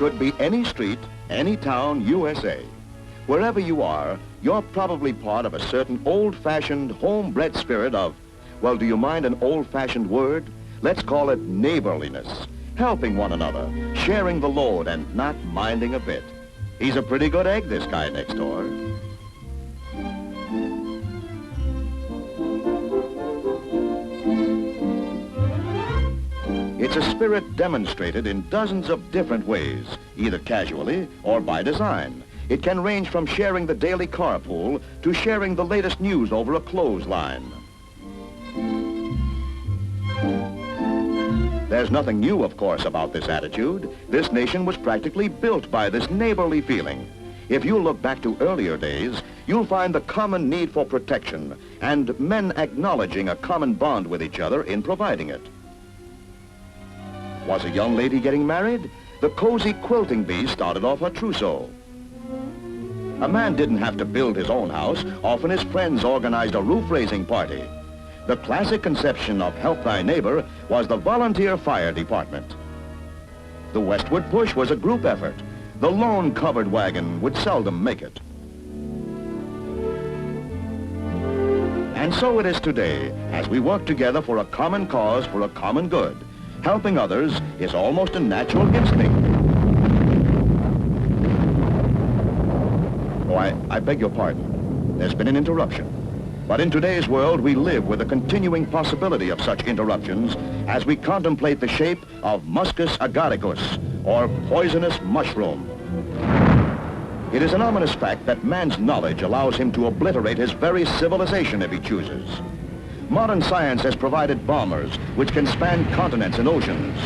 could be any street, any town, USA. Wherever you are, you're probably part of a certain old-fashioned, homebred spirit of, well, do you mind an old-fashioned word? Let's call it neighborliness. Helping one another, sharing the load, and not minding a bit. He's a pretty good egg, this guy next door. It's a spirit demonstrated in dozens of different ways, either casually or by design. It can range from sharing the daily carpool to sharing the latest news over a clothesline. There's nothing new, of course, about this attitude. This nation was practically built by this neighborly feeling. If you look back to earlier days, you'll find the common need for protection and men acknowledging a common bond with each other in providing it. Was a young lady getting married? The cozy quilting bee started off her trousseau. A man didn't have to build his own house. Often his friends organized a roof-raising party. The classic conception of help thy neighbor was the volunteer fire department. The westward push was a group effort. The lone covered wagon would seldom make it. And so it is today, as we work together for a common cause, for a common good. Helping others is almost a natural instinct. Oh, I beg your pardon. There's been an interruption. But in today's world, we live with the continuing possibility of such interruptions as we contemplate the shape of Muscus agaricus, or poisonous mushroom. It is an ominous fact that man's knowledge allows him to obliterate his very civilization if he chooses. Modern science has provided bombers which can span continents and oceans.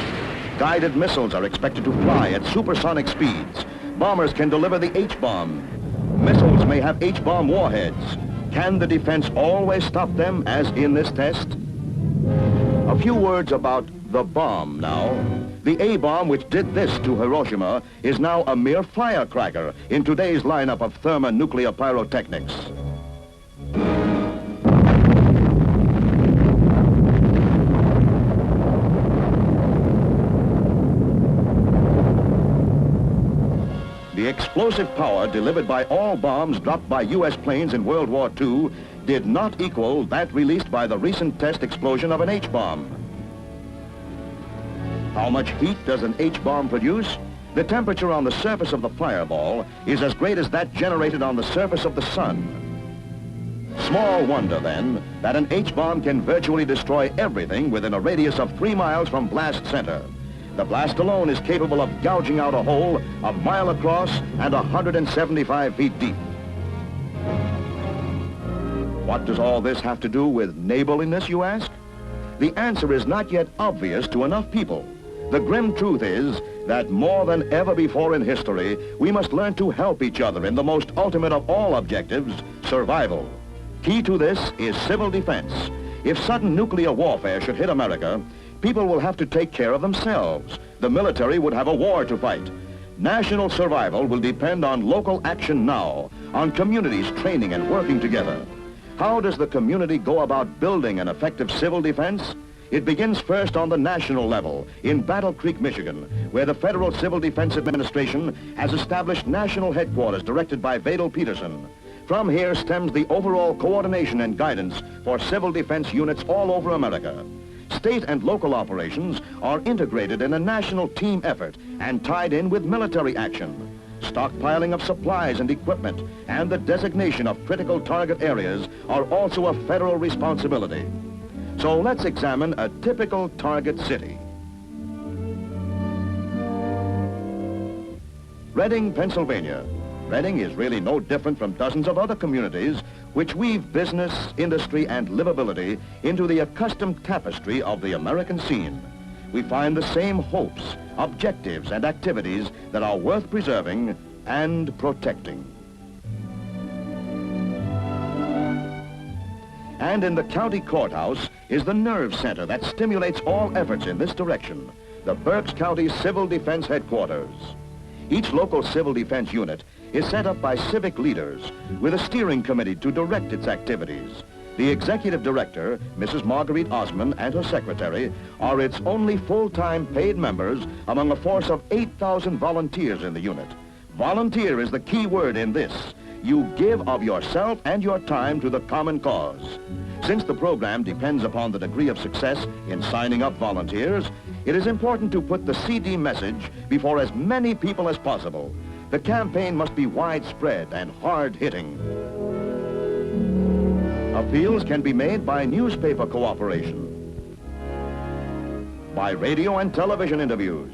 Guided missiles are expected to fly at supersonic speeds. Bombers can deliver the H-bomb. Missiles may have H-bomb warheads. Can the defense always stop them, as in this test? A few words about the bomb now. The A-bomb, which did this to Hiroshima, is now a mere firecracker in today's lineup of thermonuclear pyrotechnics. The explosive power delivered by all bombs dropped by U.S. planes in World War II did not equal that released by the recent test explosion of an H-bomb. How much heat does an H-bomb produce? The temperature on the surface of the fireball is as great as that generated on the surface of the sun. Small wonder, then, that an H-bomb can virtually destroy everything within a radius of 3 miles from blast center. The blast alone is capable of gouging out a hole a mile across and 175 feet deep. What does all this have to do with neighborliness, you ask? The answer is not yet obvious to enough people. The grim truth is that more than ever before in history, we must learn to help each other in the most ultimate of all objectives, survival. Key to this is civil defense. If sudden nuclear warfare should hit America, people will have to take care of themselves. The military would have a war to fight. National survival will depend on local action now, on communities training and working together. How does the community go about building an effective civil defense? It begins first on the national level in Battle Creek, Michigan, where the Federal Civil Defense Administration has established national headquarters directed by Vadel Peterson. From here stems the overall coordination and guidance for civil defense units all over America. State and local operations are integrated in a national team effort and tied in with military action. Stockpiling of supplies and equipment and the designation of critical target areas are also a federal responsibility. So let's examine a typical target city. Reading, Pennsylvania. Reading is really no different from dozens of other communities which weave business, industry, and livability into the accustomed tapestry of the American scene. We find the same hopes, objectives, and activities that are worth preserving and protecting. And in the county courthouse is the nerve center that stimulates all efforts in this direction, the Berks County Civil Defense Headquarters. Each local civil defense unit is set up by civic leaders with a steering committee to direct its activities. The executive director, Mrs. Marguerite Osman, and her secretary are its only full-time paid members among a force of 8,000 volunteers in the unit. Volunteer is the key word in this. You give of yourself and your time to the common cause. Since the program depends upon the degree of success in signing up volunteers, it is important to put the CD message before as many people as possible. The campaign must be widespread and hard-hitting. Appeals can be made by newspaper cooperation, by radio and television interviews,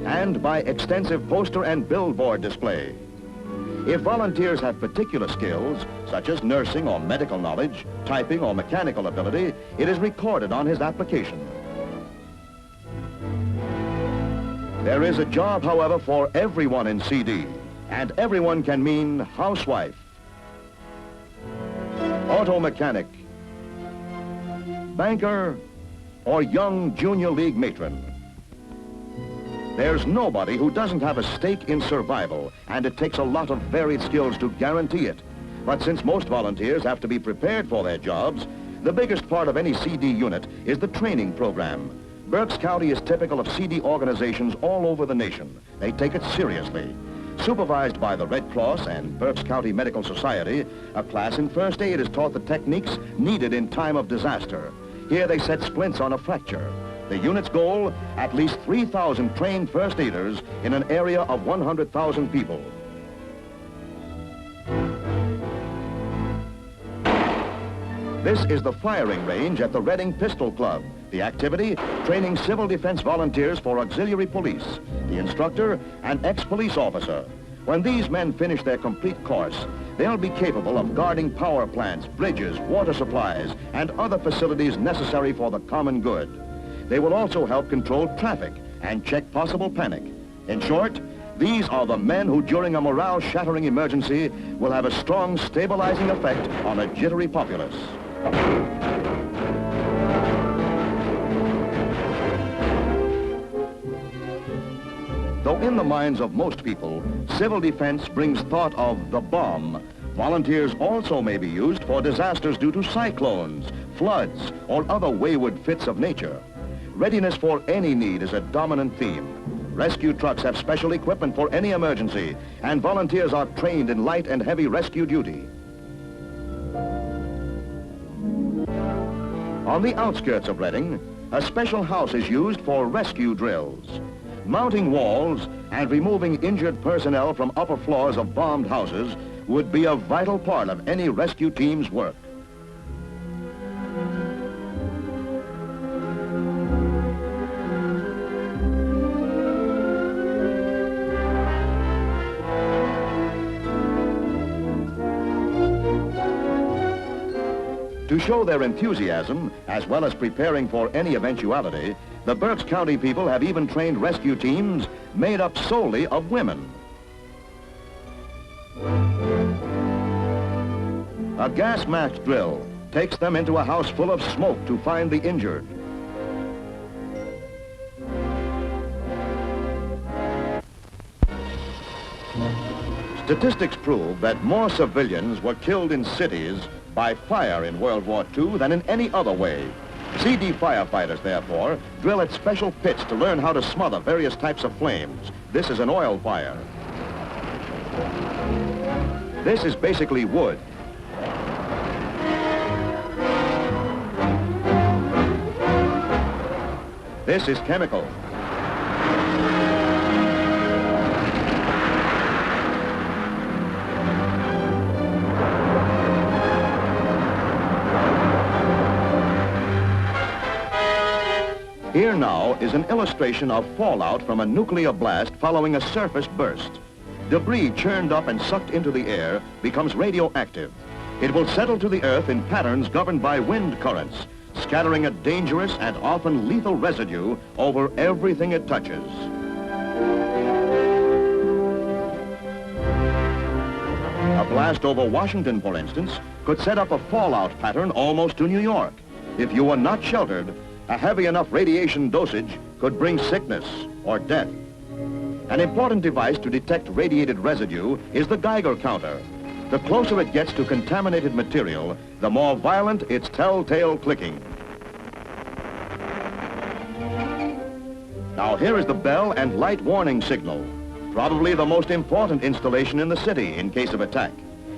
and by extensive poster and billboard display. If volunteers have particular skills, such as nursing or medical knowledge, typing or mechanical ability, it is recorded on his application. There is a job, however, for everyone in CD, and everyone can mean housewife, auto mechanic, banker, or young junior league matron. There's nobody who doesn't have a stake in survival, and it takes a lot of varied skills to guarantee it. But since most volunteers have to be prepared for their jobs, the biggest part of any CD unit is the training program. Berks County is typical of CD organizations all over the nation. They take it seriously. Supervised by the Red Cross and Berks County Medical Society, a class in first aid is taught the techniques needed in time of disaster. Here they set splints on a fracture. The unit's goal, at least 3,000 trained first aiders in an area of 100,000 people. This is the firing range at the Reading Pistol Club. The activity, training civil defense volunteers for auxiliary police, the instructor, an ex-police officer. When these men finish their complete course, they'll be capable of guarding power plants, bridges, water supplies, and other facilities necessary for the common good. They will also help control traffic and check possible panic. In short, these are the men who, during a morale-shattering emergency, will have a strong stabilizing effect on a jittery populace. Though in the minds of most people, civil defense brings thought of the bomb, volunteers also may be used for disasters due to cyclones, floods, or other wayward fits of nature. Readiness for any need is a dominant theme. Rescue trucks have special equipment for any emergency, and volunteers are trained in light and heavy rescue duty. On the outskirts of Reading, a special house is used for rescue drills. Mounting walls and removing injured personnel from upper floors of bombed houses would be a vital part of any rescue team's work. To show their enthusiasm, as well as preparing for any eventuality, the Berks County people have even trained rescue teams made up solely of women. A gas mask drill takes them into a house full of smoke to find the injured. Statistics prove that more civilians were killed in cities by fire in World War II than in any other way. CD firefighters, therefore, drill at special pits to learn how to smother various types of flames. This is an oil fire. This is basically wood. This is chemical. Here now is an illustration of fallout from a nuclear blast following a surface burst. Debris churned up and sucked into the air becomes radioactive. It will settle to the earth in patterns governed by wind currents, scattering a dangerous and often lethal residue over everything it touches. A blast over Washington, for instance, could set up a fallout pattern almost to New York. If you were not sheltered, a heavy enough radiation dosage could bring sickness or death. An important device to detect radiated residue is the Geiger counter. The closer it gets to contaminated material, the more violent its telltale clicking. Now here is the bell and light warning signal, probably the most important installation in the city in case of attack.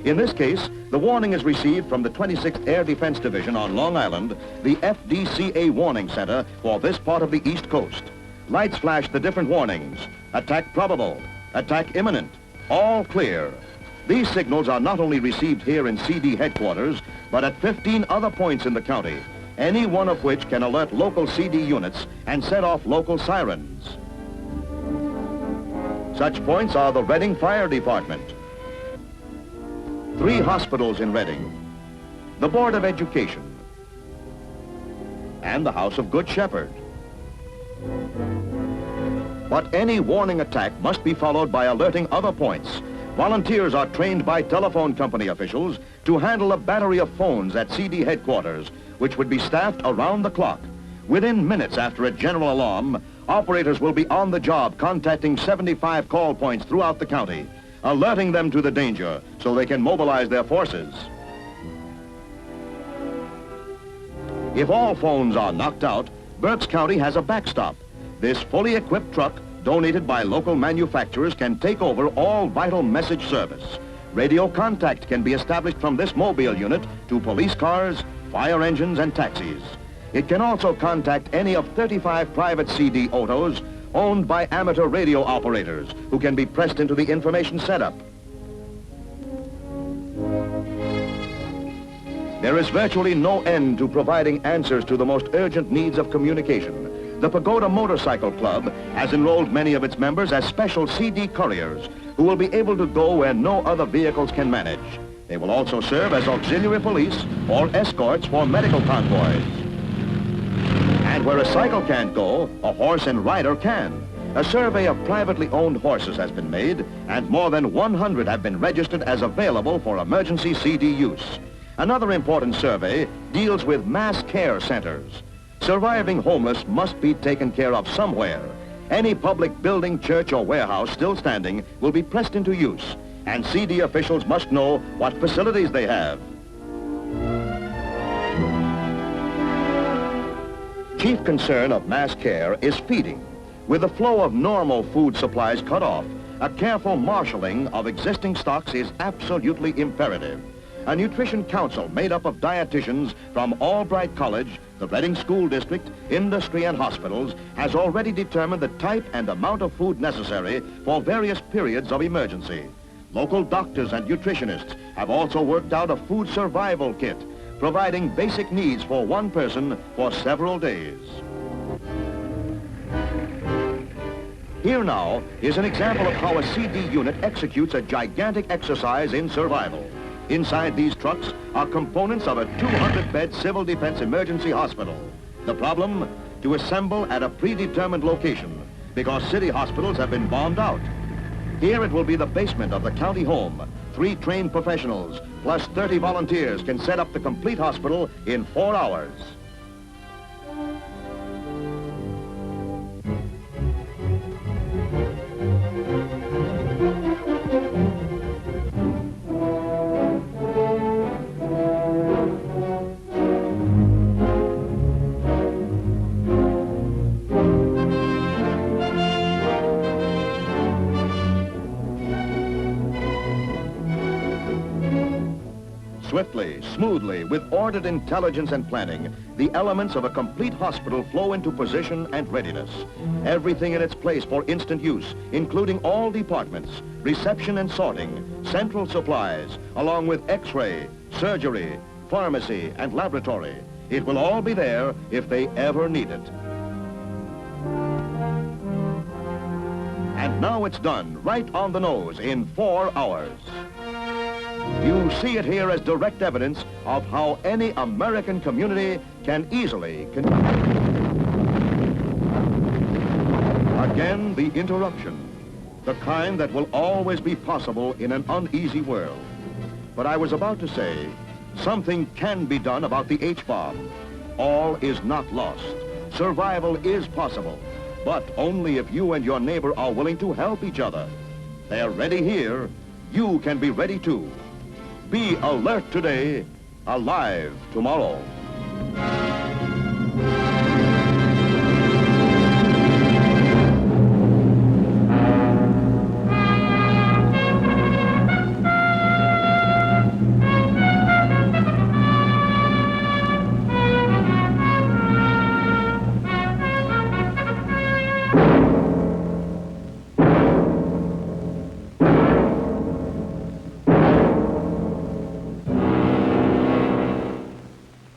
In this case, the warning is received from the 26th Air Defense Division on Long Island, the FDCA Warning Center for this part of the East Coast. Lights flash the different warnings: attack probable, attack imminent, all clear. These signals are not only received here in CD headquarters, but at 15 other points in the county, any one of which can alert local CD units and set off local sirens. Such points are the Reading Fire Department, 3 hospitals in Reading, the Board of Education, and the House of Good Shepherd. But any warning attack must be followed by alerting other points. Volunteers are trained by telephone company officials to handle a battery of phones at CD headquarters, which would be staffed around the clock. Within minutes after a general alarm, operators will be on the job contacting 75 call points throughout the county, alerting them to the danger so they can mobilize their forces. If all phones are knocked out, Berks County has a backstop. This fully equipped truck, donated by local manufacturers, can take over all vital message service. Radio contact can be established from this mobile unit to police cars, fire engines, and taxis. It can also contact any of 35 private CD autos owned by amateur radio operators who can be pressed into the information setup. There is virtually no end to providing answers to the most urgent needs of communication. The Pagoda Motorcycle Club has enrolled many of its members as special CD couriers who will be able to go where no other vehicles can manage. They will also serve as auxiliary police or escorts for medical convoys. And where a cycle can't go, a horse and rider can. A survey of privately owned horses has been made, and more than 100 have been registered as available for emergency CD use. Another important survey deals with mass care centers. Surviving homeless must be taken care of somewhere. Any public building, church, or warehouse still standing will be pressed into use, and CD officials must know what facilities they have. Chief concern of mass care is feeding. With the flow of normal food supplies cut off, a careful marshaling of existing stocks is absolutely imperative. A nutrition council made up of dietitians from Albright College, the Reading School District, industry, and hospitals has already determined the type and amount of food necessary for various periods of emergency. Local doctors and nutritionists have also worked out a food survival kit, providing basic needs for one person for several days. Here now is an example of how a CD unit executes a gigantic exercise in survival. Inside these trucks are components of a 200-bed civil defense emergency hospital. The problem? To assemble at a predetermined location, because city hospitals have been bombed out. Here it will be the basement of the county home. 3 trained professionals plus 30 volunteers can set up the complete hospital in 4 hours. Swiftly, smoothly, with ordered intelligence and planning, the elements of a complete hospital flow into position and readiness. Everything in its place for instant use, including all departments, reception and sorting, central supplies, along with X-ray, surgery, pharmacy, and laboratory. It will all be there if they ever need it. And now it's done, right on the nose, in 4 hours. You see it here as direct evidence of how any American community can easily... Again, the interruption. The kind that will always be possible in an uneasy world. But I was about to say, something can be done about the H-bomb. All is not lost. Survival is possible, but only if you and your neighbor are willing to help each other. They're ready here. You can be ready too. Be alert today, alive tomorrow.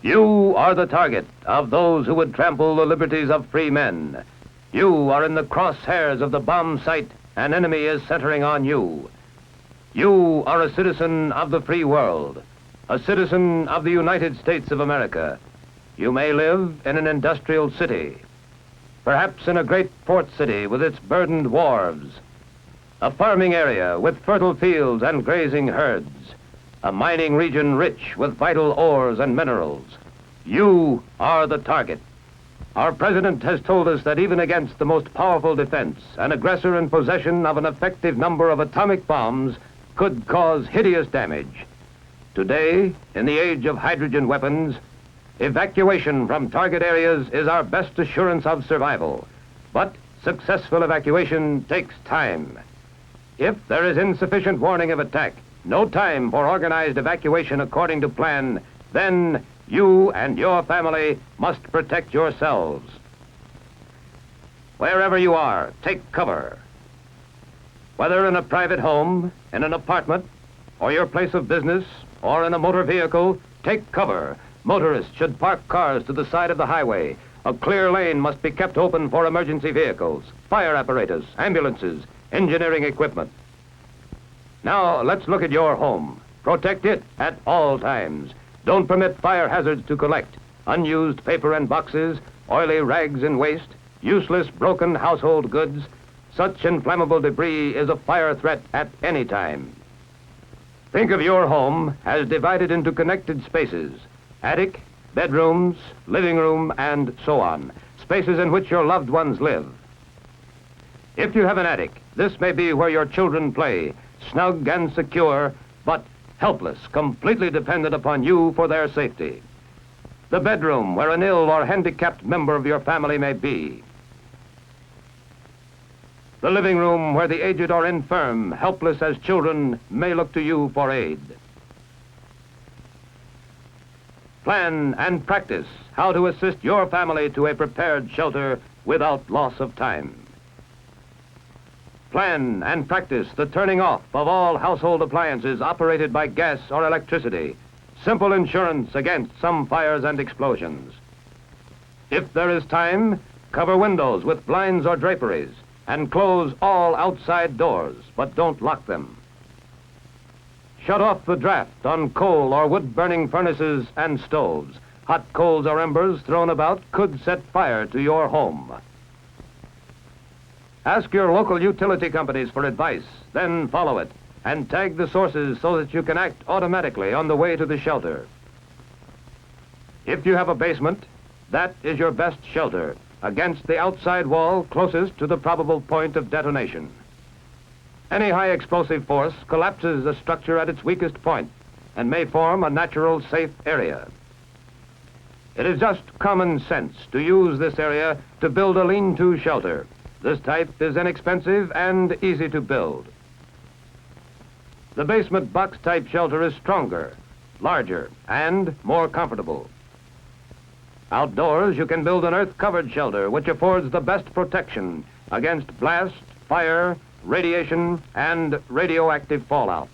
You are the target of those who would trample the liberties of free men. You are in the crosshairs of the bomb sight. An enemy is centering on you. You are a citizen of the free world, a citizen of the United States of America. You may live in an industrial city, perhaps in a great port city with its burdened wharves, a farming area with fertile fields and grazing herds, a mining region rich with vital ores and minerals. You are the target. Our president has told us that even against the most powerful defense, an aggressor in possession of an effective number of atomic bombs could cause hideous damage. Today, in the age of hydrogen weapons, evacuation from target areas is our best assurance of survival. But successful evacuation takes time. If there is insufficient warning of attack, no time for organized evacuation according to plan, then you and your family must protect yourselves. Wherever you are, take cover. Whether in a private home, in an apartment, or your place of business, or in a motor vehicle, take cover. Motorists should park cars to the side of the highway. A clear lane must be kept open for emergency vehicles, fire apparatus, ambulances, engineering equipment. Now, let's look at your home. Protect it at all times. Don't permit fire hazards to collect. Unused paper and boxes, oily rags and waste, useless broken household goods. Such inflammable debris is a fire threat at any time. Think of your home as divided into connected spaces: attic, bedrooms, living room, and so on. Spaces in which your loved ones live. If you have an attic, this may be where your children play, snug and secure, but helpless, completely dependent upon you for their safety. The bedroom where an ill or handicapped member of your family may be. The living room where the aged or infirm, helpless as children, may look to you for aid. Plan and practice how to assist your family to a prepared shelter without loss of time. Plan and practice the turning off of all household appliances operated by gas or electricity. Simple insurance against some fires and explosions. If there is time, cover windows with blinds or draperies and close all outside doors, but don't lock them. Shut off the draft on coal or wood-burning furnaces and stoves. Hot coals or embers thrown about could set fire to your home. Ask your local utility companies for advice, then follow it, and tag the sources so that you can act automatically on the way to the shelter. If you have a basement, that is your best shelter against the outside wall closest to the probable point of detonation. Any high explosive force collapses a structure at its weakest point and may form a natural safe area. It is just common sense to use this area to build a lean-to shelter. This type is inexpensive and easy to build. The basement box-type shelter is stronger, larger, and more comfortable. Outdoors, you can build an earth-covered shelter which affords the best protection against blast, fire, radiation, and radioactive fallout.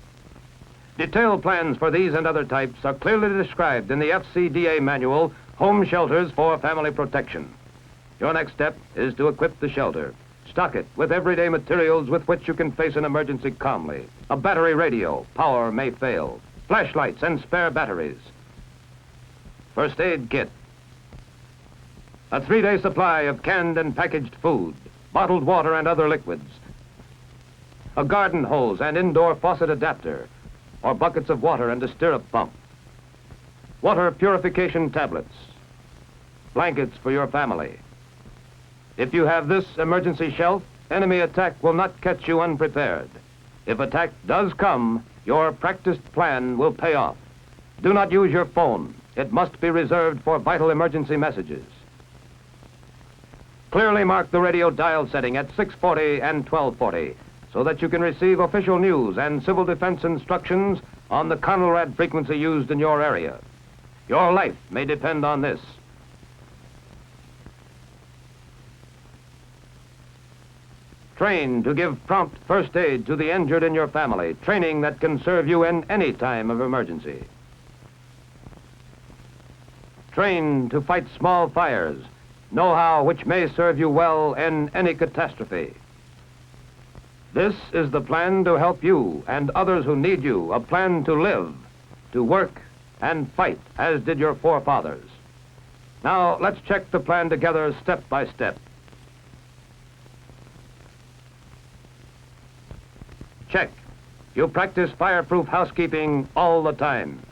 Detailed plans for these and other types are clearly described in the FCDA manual, Home Shelters for Family Protection. Your next step is to equip the shelter. Stock it with everyday materials with which you can face an emergency calmly. A battery radio, power may fail. Flashlights and spare batteries. First aid kit. A 3-day supply of canned and packaged food, bottled water and other liquids. A garden hose and indoor faucet adapter, or buckets of water and a stirrup pump. Water purification tablets. Blankets for your family. If you have this emergency shelf, enemy attack will not catch you unprepared. If attack does come, your practiced plan will pay off. Do not use your phone. It must be reserved for vital emergency messages. Clearly mark the radio dial setting at 640 and 1240 so that you can receive official news and civil defense instructions on the Conelrad frequency used in your area. Your life may depend on this. Train to give prompt first aid to the injured in your family, training that can serve you in any time of emergency. Train to fight small fires, know-how which may serve you well in any catastrophe. This is the plan to help you and others who need you, a plan to live, to work, and fight, as did your forefathers. Now, let's check the plan together step by step. Check. You practice fireproof housekeeping all the time.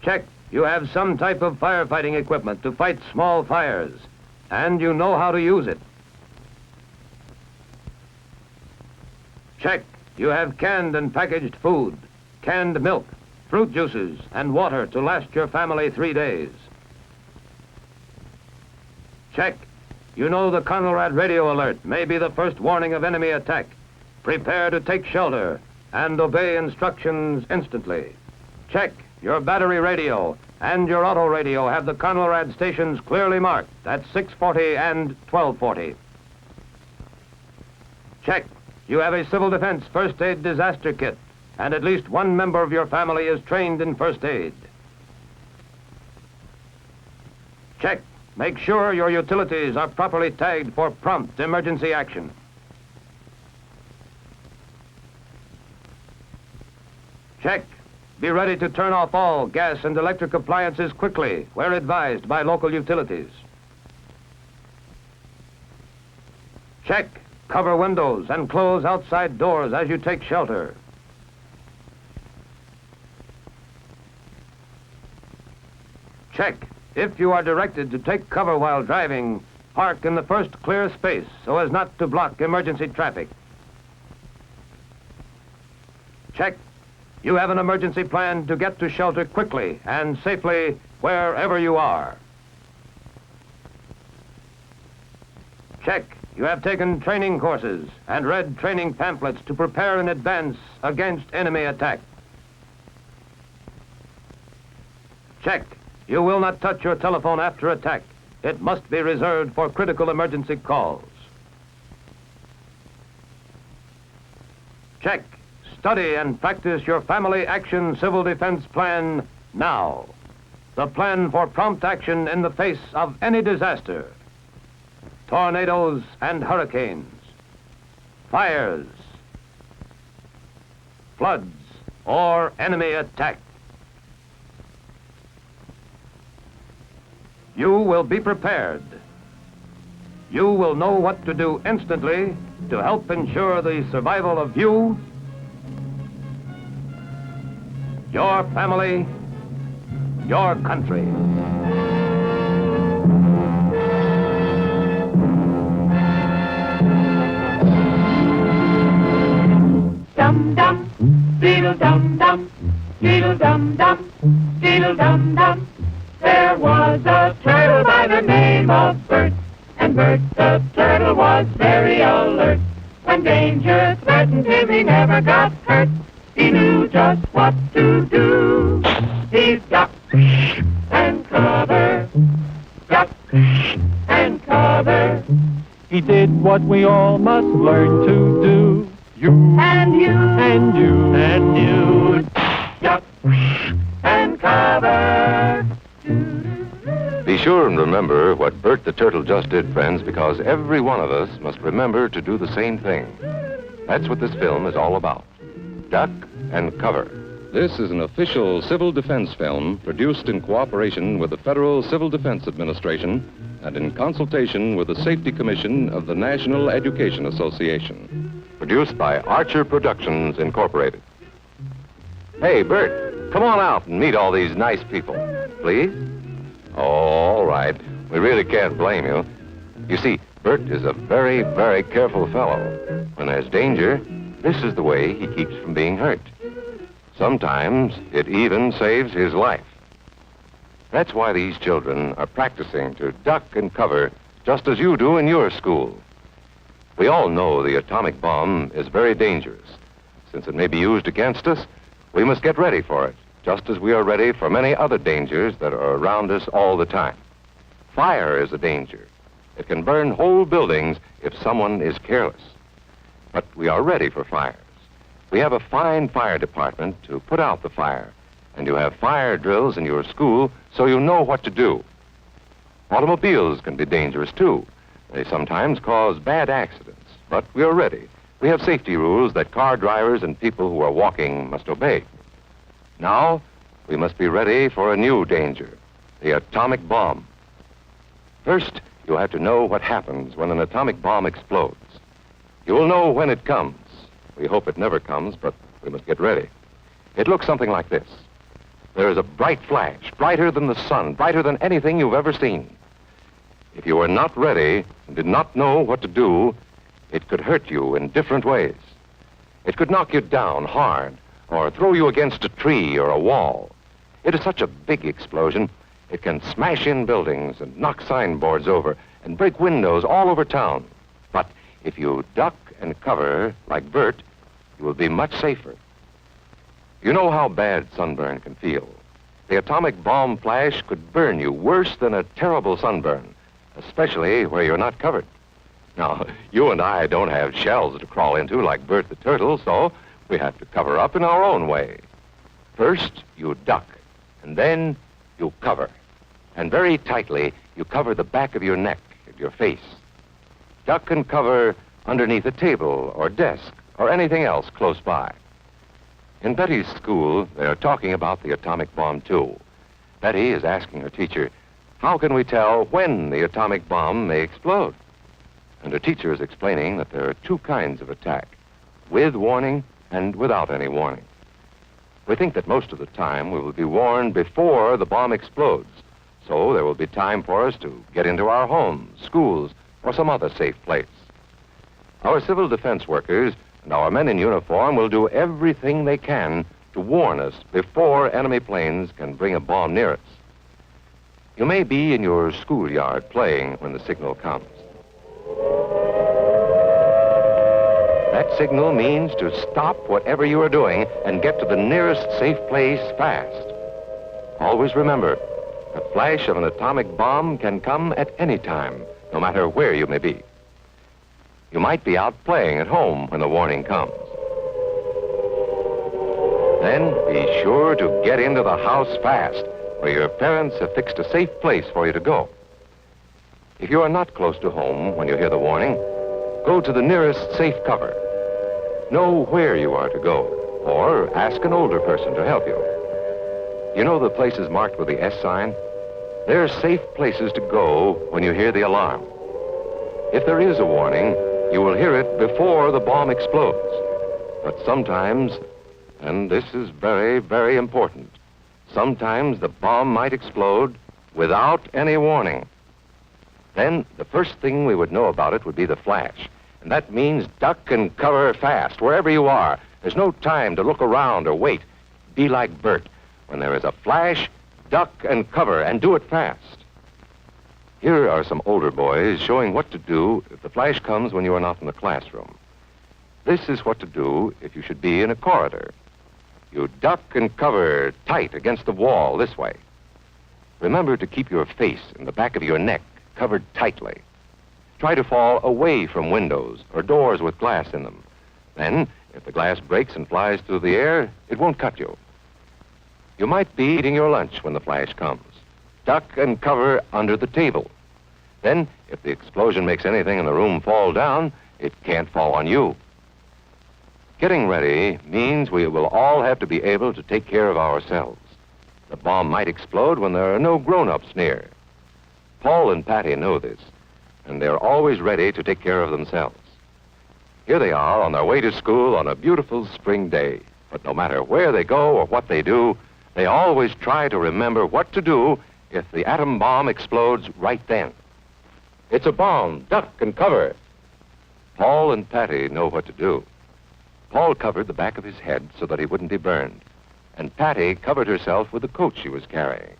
Check. You have some type of firefighting equipment to fight small fires, and you know how to use it. Check. You have canned and packaged food, canned milk, fruit juices, and water to last your family 3 days. Check. You know the Conelrad radio alert may be the first warning of enemy attack. Prepare to take shelter and obey instructions instantly. Check. Your battery radio and your auto radio have the Conelrad stations clearly marked at 640 and 1240. Check. You have a civil defense first aid disaster kit, and at least one member of your family is trained in first aid. Check. Make sure your utilities are properly tagged for prompt emergency action. Check. Be ready to turn off all gas and electric appliances quickly, where advised by local utilities. Check. Cover windows and close outside doors as you take shelter. Check. If you are directed to take cover while driving, park in the first clear space so as not to block emergency traffic. Check. You have an emergency plan to get to shelter quickly and safely wherever you are. Check. You have taken training courses and read training pamphlets to prepare in advance against enemy attack. Check. You will not touch your telephone after attack. It must be reserved for critical emergency calls. Check. Study and practice your family action civil defense plan now. The plan for prompt action in the face of any disaster. Tornadoes and hurricanes. Fires. Floods or enemy attack. You will be prepared. You will know what to do instantly to help ensure the survival of you, your family, your country. Dum-dum, diddle-dum-dum, diddle-dum-dum, diddle-dum-dum. There was a turtle by the name of Bert, and Bert the turtle was very alert. When danger threatened him, he never got hurt. He knew just what to do. He'd duck and cover, duck and cover. He did what we all must learn to do. You And you and you and you, duck and cover. Be sure and remember what Bert the Turtle just did, friends, because every one of us must remember to do the same thing. That's what this film is all about. Duck and cover. This is an official civil defense film produced in cooperation with the Federal Civil Defense Administration and in consultation with the Safety Commission of the National Education Association. Produced by Archer Productions, Incorporated. Hey, Bert, come on out and meet all these nice people, please. Oh, all right. We really can't blame you. You see, Bert is a very, very careful fellow. When there's danger, this is the way he keeps from being hurt. Sometimes it even saves his life. That's why these children are practicing to duck and cover just as you do in your school. We all know the atomic bomb is very dangerous. Since it may be used against us, we must get ready for it, just as we are ready for many other dangers that are around us all the time. Fire is a danger. It can burn whole buildings if someone is careless. But we are ready for fires. We have a fine fire department to put out the fire, and you have fire drills in your school so you know what to do. Automobiles can be dangerous, too. They sometimes cause bad accidents, but we are ready. We have safety rules that car drivers and people who are walking must obey. Now, we must be ready for a new danger, the atomic bomb. First, you have to know what happens when an atomic bomb explodes. You will know when it comes. We hope it never comes, but we must get ready. It looks something like this. There is a bright flash, brighter than the sun, brighter than anything you've ever seen. If you were not ready and did not know what to do, it could hurt you in different ways. It could knock you down hard or throw you against a tree or a wall. It is such a big explosion, it can smash in buildings and knock signboards over and break windows all over town. But if you duck and cover like Bert, you will be much safer. You know how bad sunburn can feel. The atomic bomb flash could burn you worse than a terrible sunburn, especially where you're not covered. Now, you and I don't have shells to crawl into like Bert the turtle, so we have to cover up in our own way. First, you duck, and then you cover. And very tightly, you cover the back of your neck and your face. Duck and cover underneath a table or desk or anything else close by. In Betty's school, they are talking about the atomic bomb, too. Betty is asking her teacher, how can we tell when the atomic bomb may explode? And her teacher is explaining that there are two kinds of attack, with warning and without any warning. We think that most of the time we will be warned before the bomb explodes, so there will be time for us to get into our homes, schools, or some other safe place. Our civil defense workers and our men in uniform will do everything they can to warn us before enemy planes can bring a bomb near us. You may be in your schoolyard playing when the signal comes. That signal means to stop whatever you are doing and get to the nearest safe place fast. Always remember, the flash of an atomic bomb can come at any time, no matter where you may be. You might be out playing at home when the warning comes. Then be sure to get into the house fast, where your parents have fixed a safe place for you to go. If you are not close to home when you hear the warning, go to the nearest safe cover. Know where you are to go, or ask an older person to help you. You know the places marked with the S sign? They're safe places to go when you hear the alarm. If there is a warning, you will hear it before the bomb explodes. But sometimes, and this is very, very important, sometimes the bomb might explode without any warning. Then the first thing we would know about it would be the flash. And that means duck and cover fast, wherever you are. There's no time to look around or wait. Be like Bert. When there is a flash, duck and cover, and do it fast. Here are some older boys showing what to do if the flash comes when you are not in the classroom. This is what to do if you should be in a corridor. You duck and cover tight against the wall this way. Remember to keep your face and the back of your neck covered tightly. Try to fall away from windows or doors with glass in them. Then, if the glass breaks and flies through the air, it won't cut you. You might be eating your lunch when the flash comes. Duck and cover under the table. Then, if the explosion makes anything in the room fall down, it can't fall on you. Getting ready means we will all have to be able to take care of ourselves. The bomb might explode when there are no grown-ups near. Paul and Patty know this, and they're always ready to take care of themselves. Here they are on their way to school on a beautiful spring day. But no matter where they go or what they do, they always try to remember what to do if the atom bomb explodes right then. It's a bomb. Duck and cover. Paul and Patty know what to do. Paul covered the back of his head so that he wouldn't be burned, and Patty covered herself with the coat she was carrying.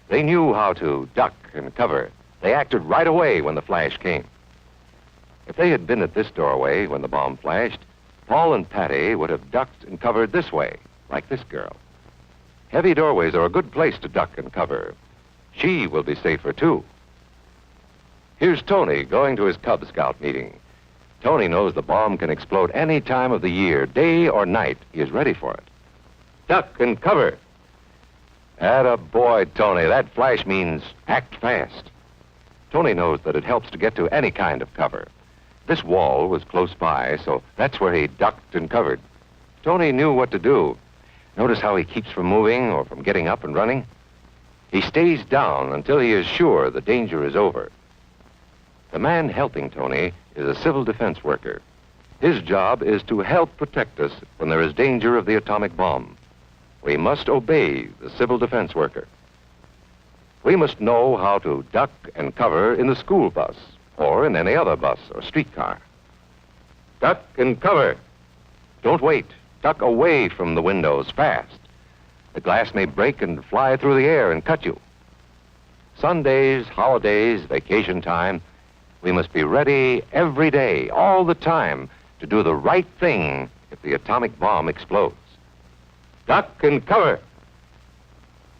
They knew how to duck and cover. They acted right away when the flash came. If they had been at this doorway when the bomb flashed, Paul and Patty would have ducked and covered this way, like this girl. Heavy doorways are a good place to duck and cover. She will be safer, too. Here's Tony going to his Cub Scout meeting. Tony knows the bomb can explode any time of the year, day or night. He is ready for it. Duck and cover. Atta boy, Tony. That flash means act fast. Tony knows that it helps to get to any kind of cover. This wall was close by, so that's where he ducked and covered. Tony knew what to do. Notice how he keeps from moving or from getting up and running? He stays down until he is sure the danger is over. The man helping Tony is a civil defense worker. His job is to help protect us when there is danger of the atomic bomb. We must obey the civil defense worker. We must know how to duck and cover in the school bus or in any other bus or streetcar. Duck and cover. Don't wait. Duck away from the windows fast. The glass may break and fly through the air and cut you. Sundays, holidays, vacation time, we must be ready every day, all the time, to do the right thing if the atomic bomb explodes. Duck and cover.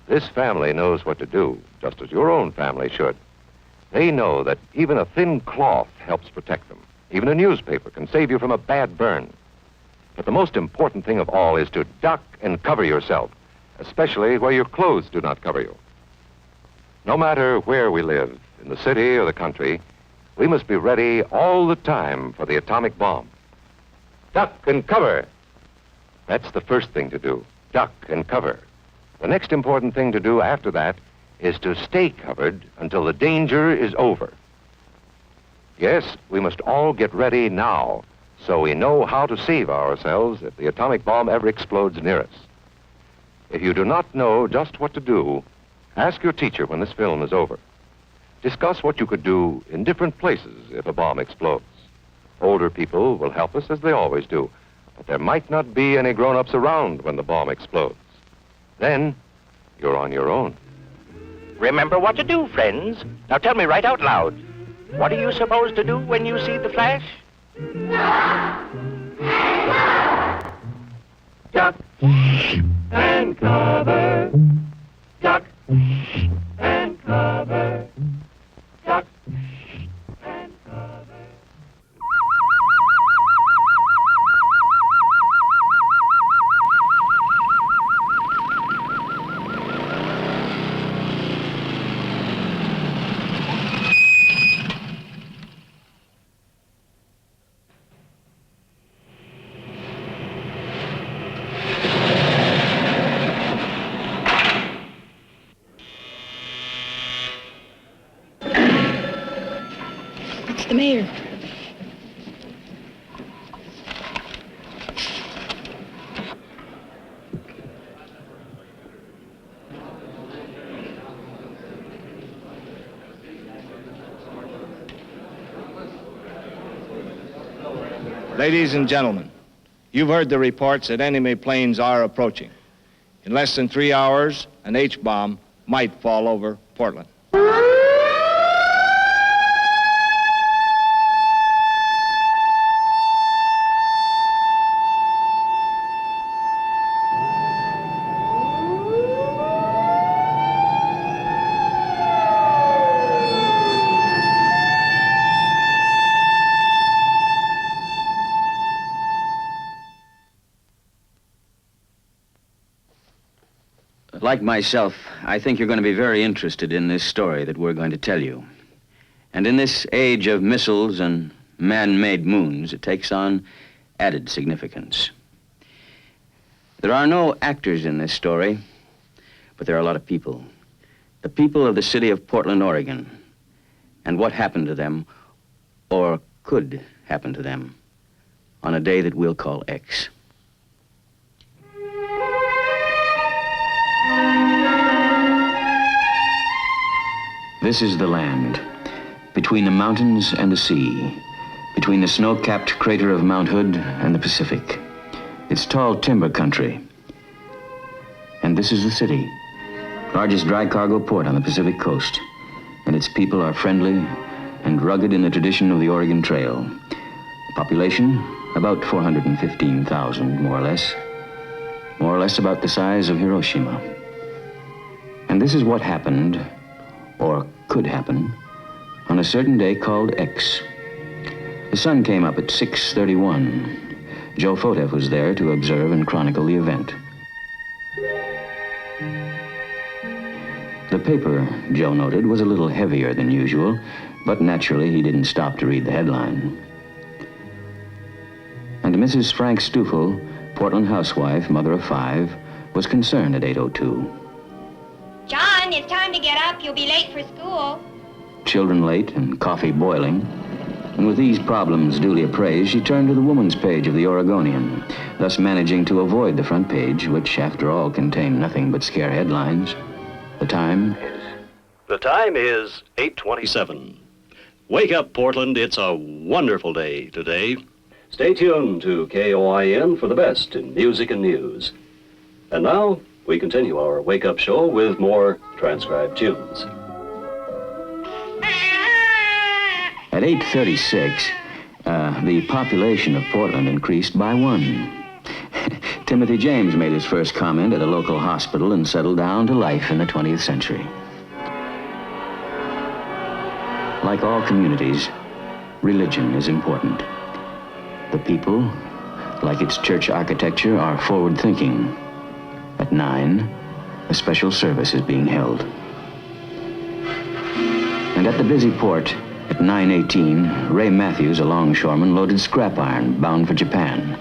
This family knows what to do, just as your own family should. They know that even a thin cloth helps protect them. Even a newspaper can save you from a bad burn. But the most important thing of all is to duck and cover yourself, especially where your clothes do not cover you. No matter where we live, in the city or the country, we must be ready all the time for the atomic bomb. Duck and cover. That's the first thing to do, duck and cover. The next important thing to do after that is to stay covered until the danger is over. Yes, we must all get ready now so we know how to save ourselves if the atomic bomb ever explodes near us. If you do not know just what to do, ask your teacher when this film is over. Discuss what you could do in different places if a bomb explodes. Older people will help us as they always do, but there might not be any grown-ups around when the bomb explodes. Then, you're on your own. Remember what to do, friends. Now tell me right out loud. What are you supposed to do when you see the flash? Duck and cover. Duck and cover. Duck and cover. It's the mayor. Ladies and gentlemen, you've heard the reports that enemy planes are approaching. In less than 3 hours, an H-bomb might fall over Portland. Like myself, I think you're going to be very interested in this story that we're going to tell you. And in this age of missiles and man-made moons, it takes on added significance. There are no actors in this story, but there are a lot of people. The people of the city of Portland, Oregon, and what happened to them, or could happen to them, on a day that we'll call X. This is the land. between the mountains and the sea, between the snow-capped crater of Mount Hood and the Pacific. It's tall timber country. And this is the city, largest dry cargo port on the Pacific coast. And its people are friendly and rugged in the tradition of the Oregon Trail. Population, about 415,000, more or less about the size of Hiroshima. And this is what happened, or could happen, on a certain day called X. The sun came up at 6:31. Joe Foteff was there to observe and chronicle the event. The paper, Joe noted, was a little heavier than usual, but naturally he didn't stop to read the headline. And Mrs. Frank Stufel, Portland housewife, mother of 5, was concerned at 8:02. John, it's time to get up. You'll be late for school. Children late and coffee boiling. And with these problems duly appraised, she turned to the woman's page of the Oregonian, thus managing to avoid the front page, which, after all, contained nothing but scare headlines. The time is 8:27. Wake up, Portland. It's a wonderful day today. Stay tuned to KOIN for the best in music and news. And now, we continue our wake-up show with more transcribed tunes. At 8:36, the population of Portland increased by 1. Timothy James made his first comment at a local hospital and settled down to life in the 20th century. Like all communities, religion is important. The people, like its church architecture, are forward-thinking. At 9, a special service is being held. And at the busy port, at 9:18, Ray Matthews, a longshoreman, loaded scrap iron bound for Japan.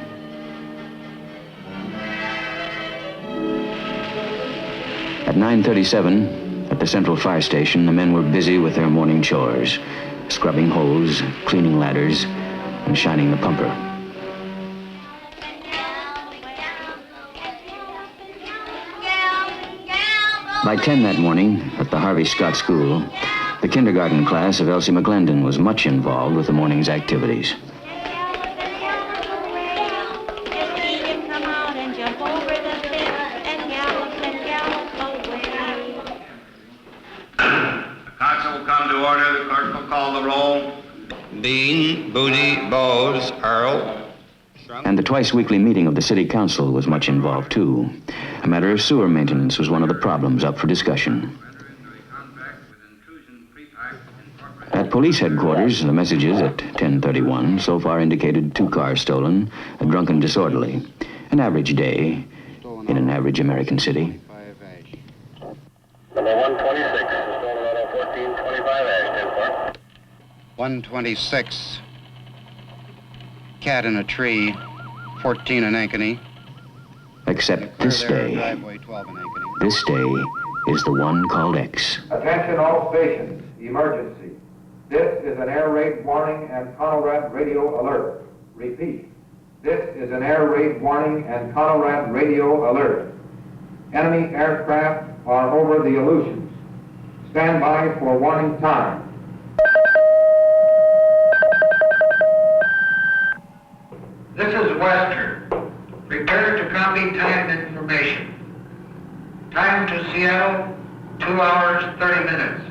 At 9:37, at the Central Fire Station, the men were busy with their morning chores, scrubbing hose, cleaning ladders, and shining the pumper. By 10 that morning, at the Harvey Scott School, the kindergarten class of Elsie McGlendon was much involved with the morning's activities. Order, the clerk will call the roll. Bean, Booty, Bowes, Earl. And the twice-weekly meeting of the city council was much involved, too. A matter of sewer maintenance was one of the problems up for discussion. At police headquarters, the messages at 10:31 so far indicated 2 cars stolen, a drunken disorderly. An average day in an average American city. Number 126, stolen auto 1425 Ash, 10-4. 126. Cat in a tree, 14 in Ankeny. Except this day. This day is the one called X. Attention all stations, emergency. This is an air raid warning and Conrad radio alert. Repeat, this is an air raid warning and Conrad radio alert. Enemy aircraft are over the Aleutians. Stand by for warning time. This is Western. Prepare to copy time information. Time to Seattle, 2 hours, 30 minutes.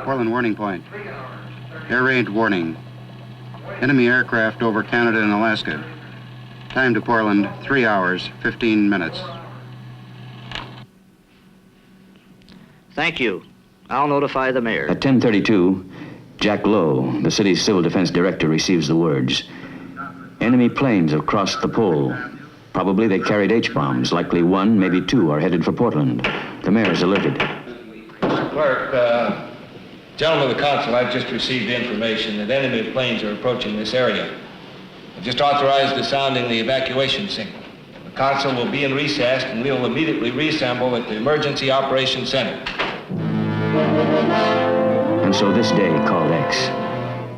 Portland warning point. Air raid warning. Enemy aircraft over Canada and Alaska. Time to Portland, 3 hours, 15 minutes. Thank you. I'll notify the mayor. At 10:32, Jack Lowe, the city's civil defense director, receives the words. Enemy planes have crossed the pole. Probably they carried H-bombs. Likely 1, maybe 2 are headed for Portland. The mayor is alerted. Mr. Clerk, gentlemen of the council, I've just received information that enemy planes are approaching this area. I've just authorized the sounding the evacuation signal. The council will be in recess and we will immediately reassemble at the Emergency Operations Center. And so this day called X,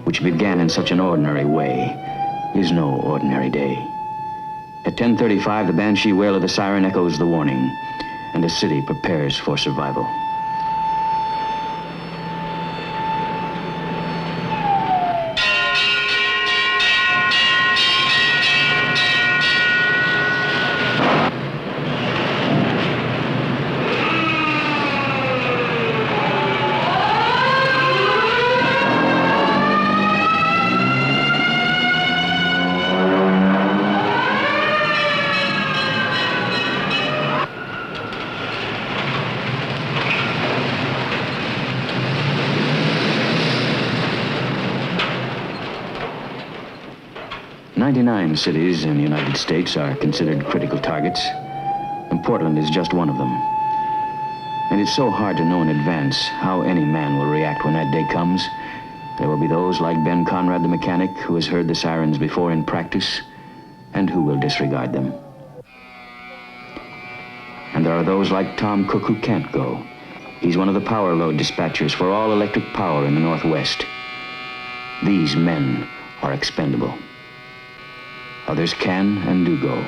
which began in such an ordinary way, is no ordinary day. At 10:35, the banshee wail of the siren echoes the warning, and the city prepares for survival. 99 cities in the United States are considered critical targets, and Portland is just one of them. And it's so hard to know in advance how any man will react when that day comes. There will be those like Ben Conrad the mechanic, who has heard the sirens before in practice, and who will disregard them. And there are those like Tom Cook who can't go. He's one of the power load dispatchers for all electric power in the Northwest. These men are expendable. Others can and do go.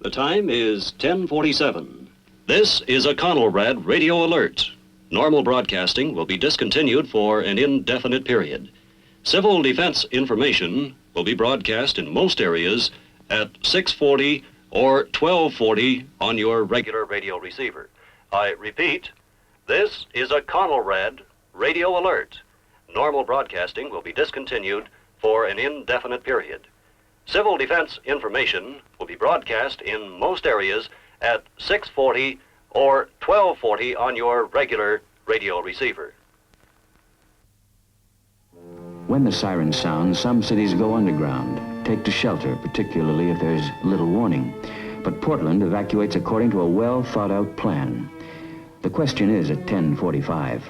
The time is 10:47. This is a Conrad radio alert. Normal broadcasting will be discontinued for an indefinite period. Civil defense information will be broadcast in most areas at 6:40 or 12:40 on your regular radio receiver. I repeat, this is a Conrad radio alert. Normal broadcasting will be discontinued for an indefinite period. Civil defense information will be broadcast in most areas at 6:40 or 12:40 on your regular radio receiver. When the siren sounds, some cities go underground, take to shelter, particularly if there's little warning. But Portland evacuates according to a well-thought-out plan. The question is at 10:45,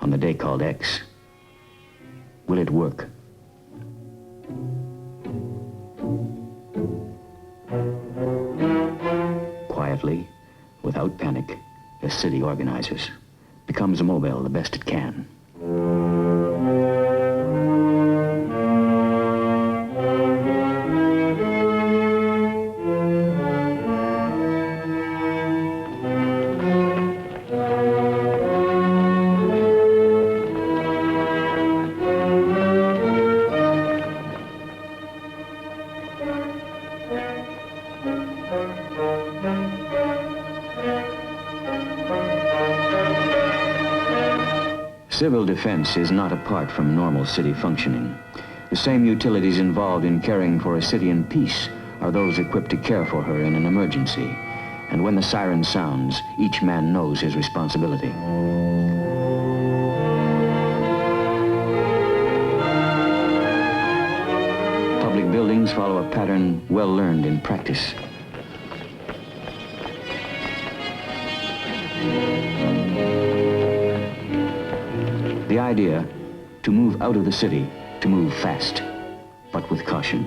on the day called X, will it work? Quietly, without panic, the city organizes, becomes mobile the best it can. Civil defense is not apart from normal city functioning. The same utilities involved in caring for a city in peace are those equipped to care for her in an emergency. And when the siren sounds, each man knows his responsibility. Public buildings follow a pattern well learned in practice. The idea, to move out of the city, to move fast, but with caution.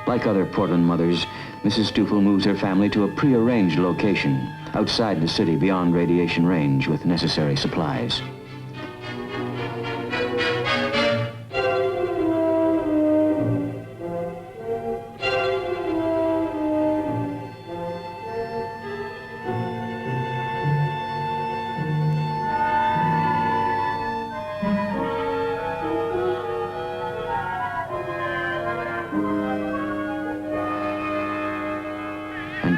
Like other Portland mothers, Mrs. Stufel moves her family to a prearranged location outside the city beyond radiation range with necessary supplies.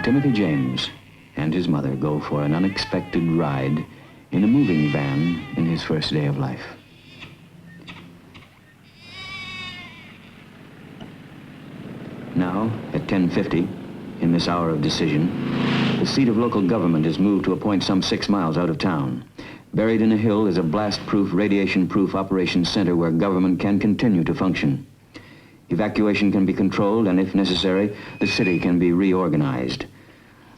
Timothy James and his mother go for an unexpected ride in a moving van in his first day of life. Now, at 10:50, in this hour of decision, the seat of local government is moved to a point some 6 miles out of town. Buried in a hill is a blast-proof, radiation-proof operations center where government can continue to function. Evacuation can be controlled, and if necessary, the city can be reorganized.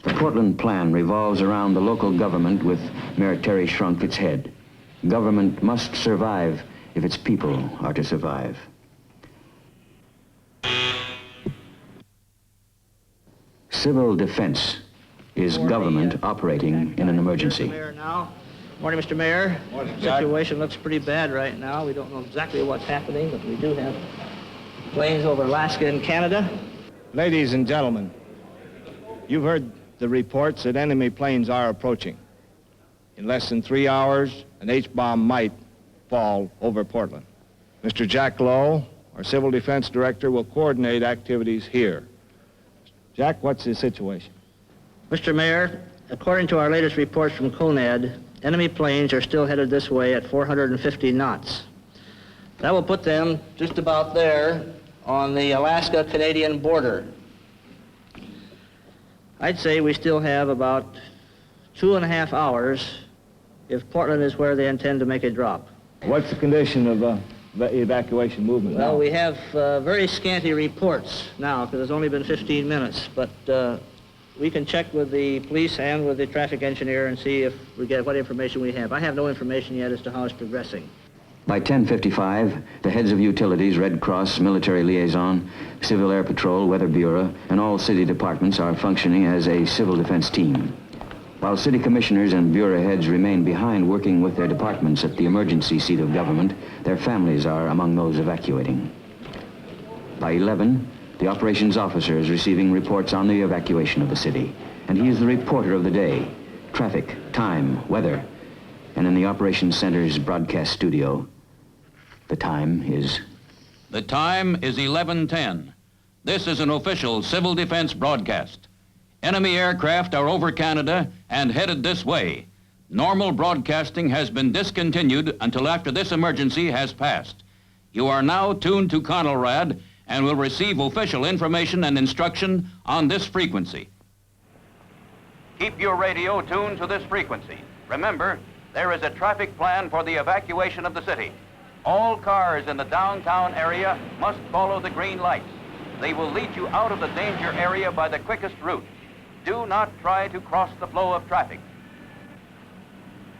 The Portland plan revolves around the local government with Mayor Terry Shrunk its head. Government must survive if its people are to survive. Civil defense is government operating in an emergency. Mayor now. Morning, Mr. Mayor. Morning, Doc. Situation looks pretty bad right now. We don't know exactly what's happening, but we do have planes over Alaska and Canada. Ladies and gentlemen, You've heard the reports that enemy planes are approaching. In less than 3 hours, an H-bomb might fall over Portland. Mr. Jack Lowe, our Civil Defense Director, will coordinate activities here. Jack, what's the situation? Mr. Mayor, according to our latest reports from CONAD, enemy planes are still headed this way at 450 knots. That will put them just about there on the Alaska-Canadian border. I'd say we still have about 2.5 hours if Portland is where they intend to make a drop. What's the condition of the evacuation movement now? Well, we have very scanty reports now because it's only been 15 minutes, but we can check with the police and with the traffic engineer and see if we get what information we have. I have no information yet as to how it's progressing. By 10:55, the heads of utilities, Red Cross, Military Liaison, Civil Air Patrol, Weather Bureau, and all city departments are functioning as a civil defense team. While city commissioners and bureau heads remain behind working with their departments at the emergency seat of government, their families are among those evacuating. By 11, the operations officer is receiving reports on the evacuation of the city, and he is the reporter of the day, traffic, time, weather, and in the operations center's broadcast studio, the time is... The time is 11:10. This is an official civil defense broadcast. Enemy aircraft are over Canada and headed this way. Normal broadcasting has been discontinued until after this emergency has passed. You are now tuned to Conelrad and will receive official information and instruction on this frequency. Keep your radio tuned to this frequency. Remember, there is a traffic plan for the evacuation of the city. All cars in the downtown area must follow the green lights. They will lead you out of the danger area by the quickest route. Do not try to cross the flow of traffic.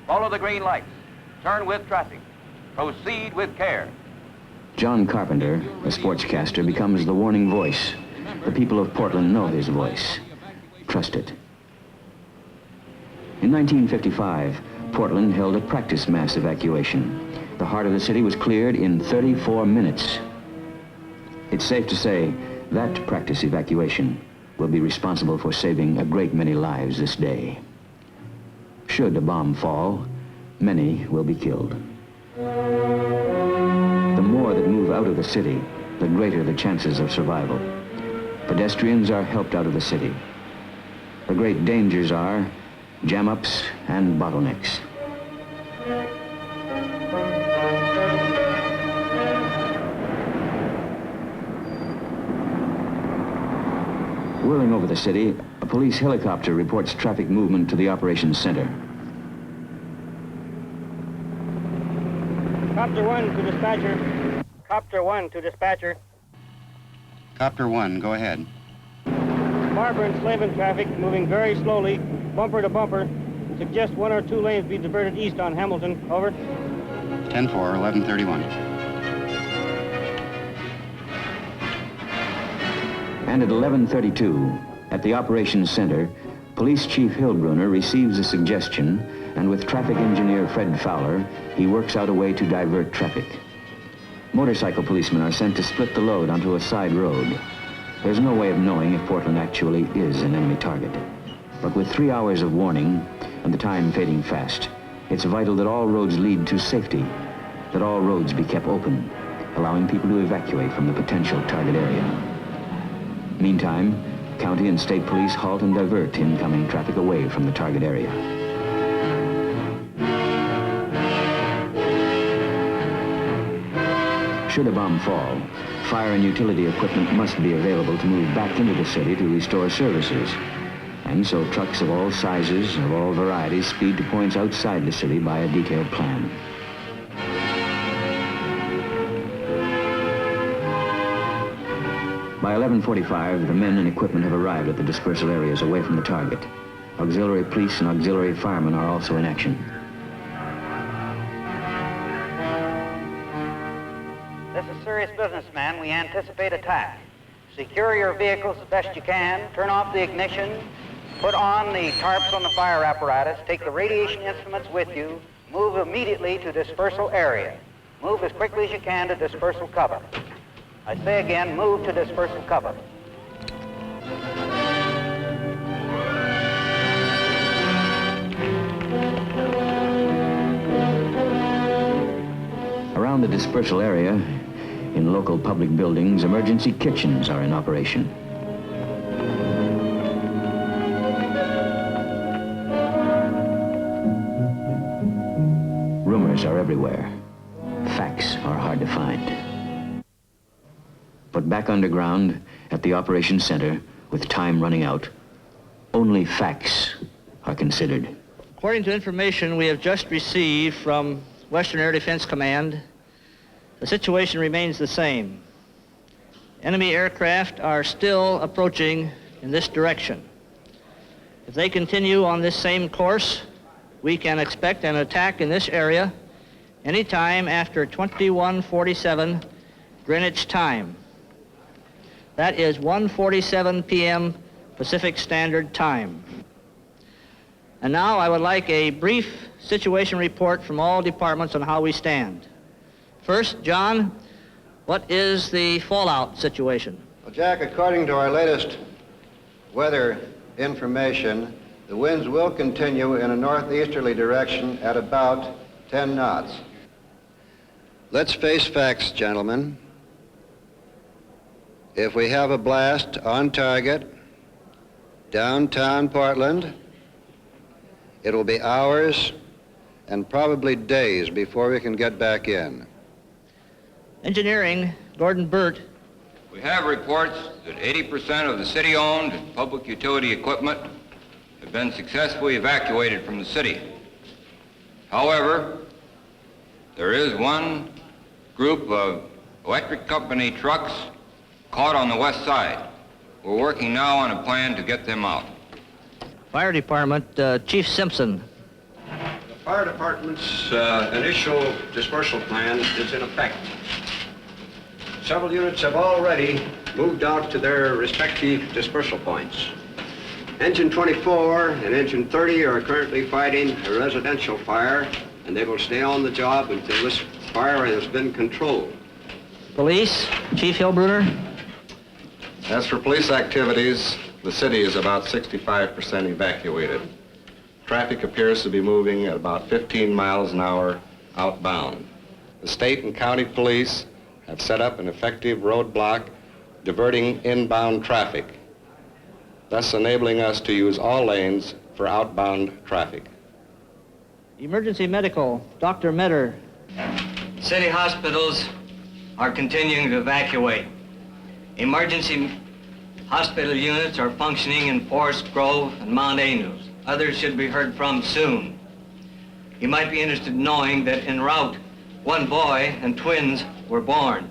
Follow the green lights. Turn with traffic. Proceed with care. John Carpenter, a sportscaster, becomes the warning voice. The people of Portland know his voice. Trust it. In 1955, Portland held a practice mass evacuation. The heart of the city was cleared in 34 minutes. It's safe to say that practice evacuation will be responsible for saving a great many lives this day. Should a bomb fall, many will be killed. The more that move out of the city, the greater the chances of survival. Pedestrians are helped out of the city. The great dangers are jam-ups and bottlenecks. Whirling over the city, a police helicopter reports traffic movement to the operations center. Copter 1 to dispatcher. Copter 1 to dispatcher. Copter 1, go ahead. Barber and Slavin traffic moving very slowly, bumper to bumper. Suggest 1 or 2 lanes be diverted east on Hamilton. Over. 10-4, 11:31. And at 11:32, at the operations center, Police Chief Hillbrunner receives a suggestion, and with traffic engineer Fred Fowler, he works out a way to divert traffic. Motorcycle policemen are sent to split the load onto a side road. There's no way of knowing if Portland actually is an enemy target. But with 3 hours of warning and the time fading fast, it's vital that all roads lead to safety, that all roads be kept open, allowing people to evacuate from the potential target area. Meantime, county and state police halt and divert incoming traffic away from the target area. Should a bomb fall, fire and utility equipment must be available to move back into the city to restore services. And so trucks of all sizes, of all varieties, speed to points outside the city by a detailed plan. By 11:45, the men and equipment have arrived at the dispersal areas away from the target. Auxiliary police and auxiliary firemen are also in action. This is serious business, man. We anticipate attack. Secure your vehicles as best you can. Turn off the ignition. Put on the tarps on the fire apparatus. Take the radiation instruments with you. Move immediately to dispersal area. Move as quickly as you can to dispersal cover. I say again, move to dispersal cover. Around the dispersal area, in local public buildings, emergency kitchens are in operation. Rumors are everywhere. Facts are hard to find. But back underground, at the operations center, with time running out, only facts are considered. According to information we have just received from Western Air Defense Command, the situation remains the same. Enemy aircraft are still approaching in this direction. If they continue on this same course, we can expect an attack in this area anytime after 21:47 Greenwich time. That is 1:47 p.m. Pacific Standard Time. And now I would like a brief situation report from all departments on how we stand. First, John, what is the fallout situation? Well, Jack, according to our latest weather information, the winds will continue in a northeasterly direction at about 10 knots. Let's face facts, gentlemen. If we have a blast on target, downtown Portland, it'll be hours and probably days before we can get back in. Engineering, Gordon Burt. We have reports that 80% of the city-owned and public utility equipment have been successfully evacuated from the city. However, there is one group of electric company trucks caught on the west side. We're working now on a plan to get them out. Fire Department, Chief Simpson. The fire department's initial dispersal plan is in effect. Several units have already moved out to their respective dispersal points. Engine 24 and Engine 30 are currently fighting a residential fire, and they will stay on the job until this fire has been controlled. Police, Chief Hillbruner. As for police activities, the city is about 65% evacuated. Traffic appears to be moving at about 15 miles an hour outbound. The state and county police have set up an effective roadblock diverting inbound traffic, thus enabling us to use all lanes for outbound traffic. Emergency Medical, Dr. Metter. City hospitals are continuing to evacuate. Emergency hospital units are functioning in Forest Grove and Mount Ainus. Others should be heard from soon. You might be interested in knowing that en route, one boy and twins were born.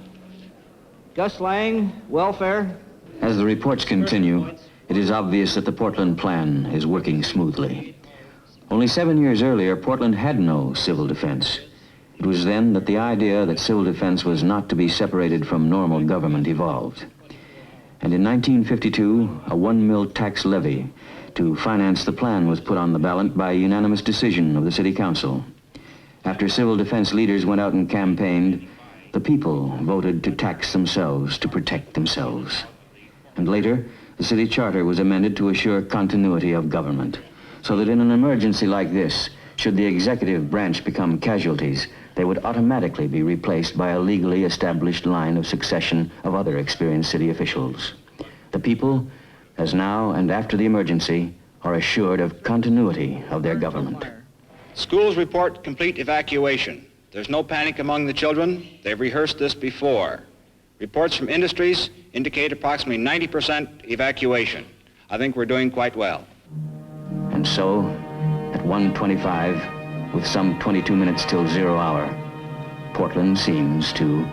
Gus Lang, Welfare. As the reports continue, it is obvious that the Portland plan is working smoothly. Only 7 years earlier, Portland had no civil defense. It was then that the idea that civil defense was not to be separated from normal government evolved. And in 1952, a 1 mil tax levy to finance the plan was put on the ballot by unanimous decision of the City Council. After civil defense leaders went out and campaigned, the people voted to tax themselves to protect themselves. And later, the city charter was amended to assure continuity of government, so that in an emergency like this, should the executive branch become casualties, they would automatically be replaced by a legally established line of succession of other experienced city officials. The people, as now and after the emergency, are assured of continuity of their government. Schools report complete evacuation. There's no panic among the children. They've rehearsed this before. Reports from industries indicate approximately 90% evacuation. I think we're doing quite well. And so, at 1:25, with some 22 minutes till 0 hour, Portland seems to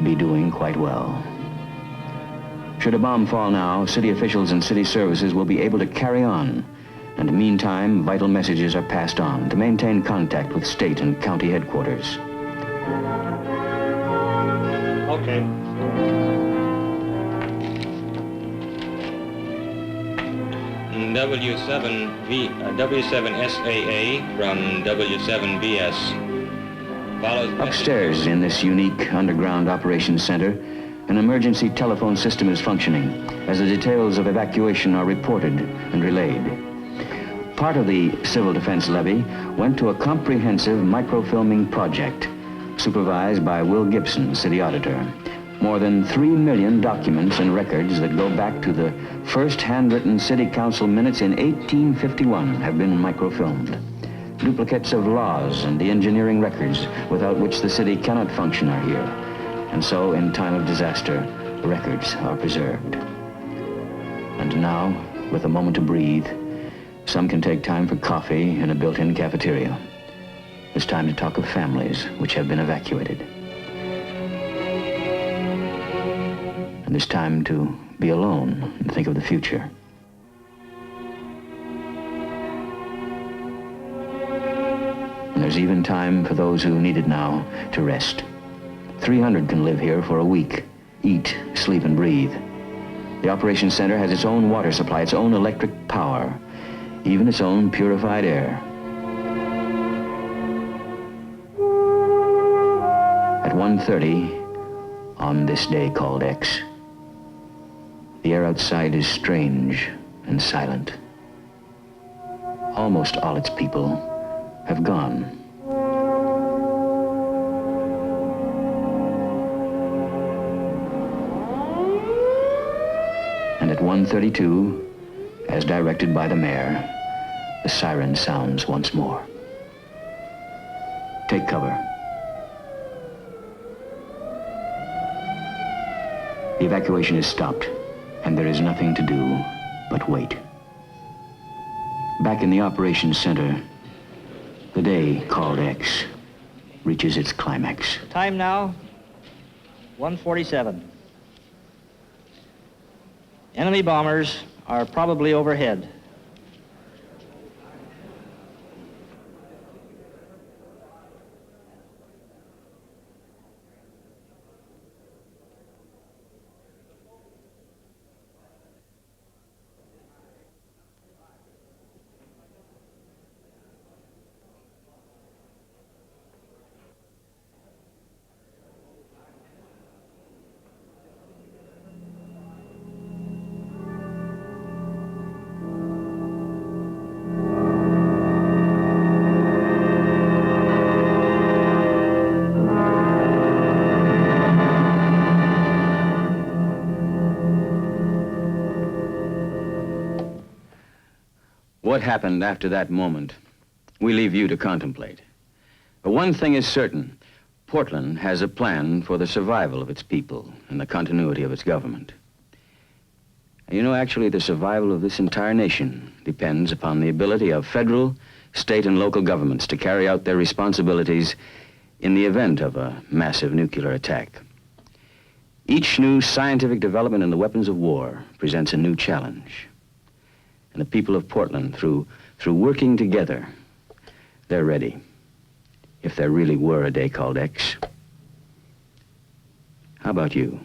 be doing quite well. Should a bomb fall now, city officials and city services will be able to carry on, and meantime, vital messages are passed on to maintain contact with state and county headquarters. Okay. W7SAA from W7BS. Upstairs in this unique underground operations center, an emergency telephone system is functioning as the details of evacuation are reported and relayed. Part of the civil defense levy went to a comprehensive microfilming project supervised by Will Gibson, city auditor. More than 3 million documents and records that go back to the first handwritten city council minutes in 1851 have been microfilmed. Duplicates of laws and the engineering records without which the city cannot function are here. And so, in time of disaster, records are preserved. And now, with a moment to breathe, some can take time for coffee in a built-in cafeteria. It's time to talk of families which have been evacuated. And it's time to be alone and think of the future. And there's even time for those who need it now to rest. 300 can live here for a week, eat, sleep, and breathe. The operations center has its own water supply, its own electric power, even its own purified air. At 1:30, on this day called X, the air outside is strange and silent. Almost all its people have gone. And at 1:32, as directed by the mayor, the siren sounds once more. Take cover. The evacuation is stopped, and there is nothing to do but wait. Back in the operations center, the day called X reaches its climax. Time now, 1:47. Enemy bombers are probably overhead. What happened after that moment, we leave you to contemplate. But one thing is certain, Portland has a plan for the survival of its people and the continuity of its government. And you know, actually, the survival of this entire nation depends upon the ability of federal, state, and local governments to carry out their responsibilities in the event of a massive nuclear attack. Each new scientific development in the weapons of war presents a new challenge. And the people of Portland, through working together, they're ready. If there really were a day called X. How about you?